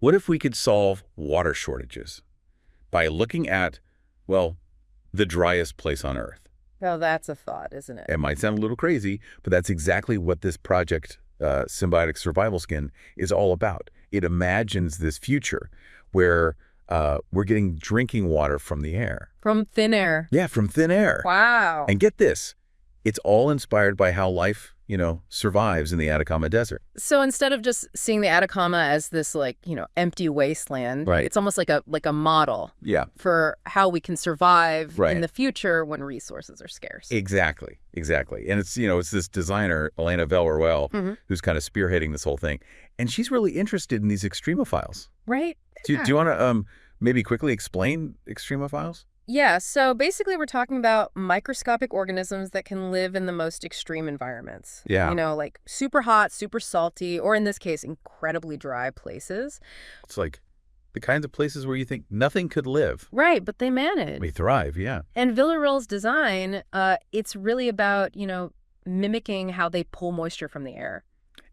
What if we could solve water shortages by looking at, well, the driest place on Earth? Oh, that's a thought, isn't it? It might sound a little crazy, but that's exactly what this project, Symbiotic Survival Skin, is all about. It imagines this future where we're getting drinking water from the air. From thin air. Yeah, from thin air. Wow. And get this, it's all inspired by how life, survives in the Atacama Desert. So instead of just seeing the Atacama as this empty wasteland, Right. it's almost like a model Yeah, for how we can survive Right. in the future when resources are scarce. exactly. And it's this designer, Elena Villarreal, Mhm. who's kind of spearheading this whole thing. And she's really interested in these extremophiles. Right? Do you want to maybe quickly explain extremophiles? Yeah, so basically we're talking about microscopic organisms that can live in the most extreme environments. Yeah. Like super hot, super salty, or in this case, incredibly dry places. It's like the kinds of places where you think nothing could live. Right, but they manage. We thrive, yeah. And Villarreal's design, it's really about, mimicking how they pull moisture from the air.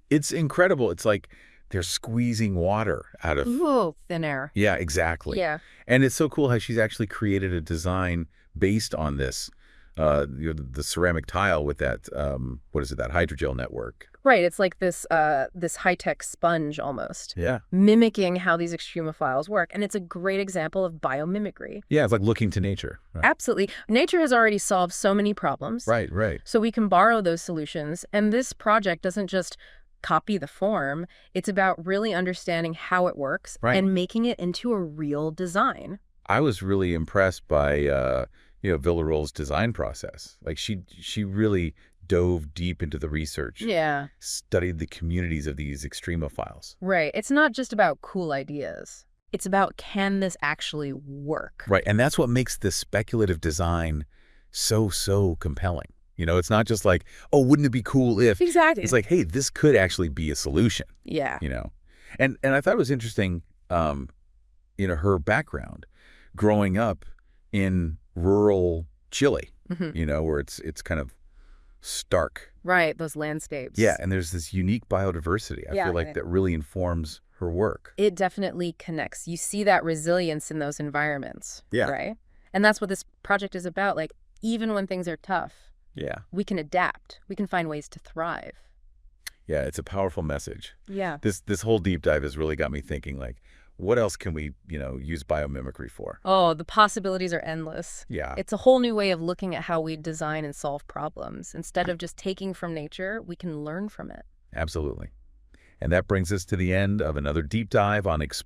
It's incredible. It's like they're squeezing water out of... Ooh, thin air. Yeah, exactly. Yeah. And it's so cool how she's actually created a design based on this, the ceramic tile with that, that hydrogel network. Right, it's like this high-tech sponge almost, Yeah. mimicking how these extremophiles work. And it's a great example of biomimicry. Yeah, it's like looking to nature. Right, Absolutely. Nature has already solved so many problems. right. Right. So we can borrow those solutions. And this project doesn't just copy the form. It's about really understanding how it works Right. and making it into a real design. I was really impressed by, Villarreal's design process. Like she really dove deep into the research, Yeah, studied the communities of these extremophiles. right. It's not just about cool ideas. It's about, can this actually work? Right. And that's what makes the speculative design so compelling. It's not just like, oh, wouldn't it be cool if... Exactly. It's like, hey, this could actually be a solution, Yeah. And I thought it was interesting, her background growing up in rural Chile, where it's kind of stark. Right, those landscapes. Yeah, and there's this unique biodiversity. I Yeah, feel like that really informs her work. It definitely connects. You see that resilience in those environments. Yeah. Right? And that's what this project is about. Like, even when things are tough, Yeah. we can adapt. We can find ways to thrive. Yeah, it's a powerful message. Yeah. This whole deep dive has really got me thinking, like, what else can we, use biomimicry for? Oh, the possibilities are endless. Yeah. It's a whole new way of looking at how we design and solve problems. Instead of just taking from nature, we can learn from it. Absolutely. And that brings us to the end of another deep dive on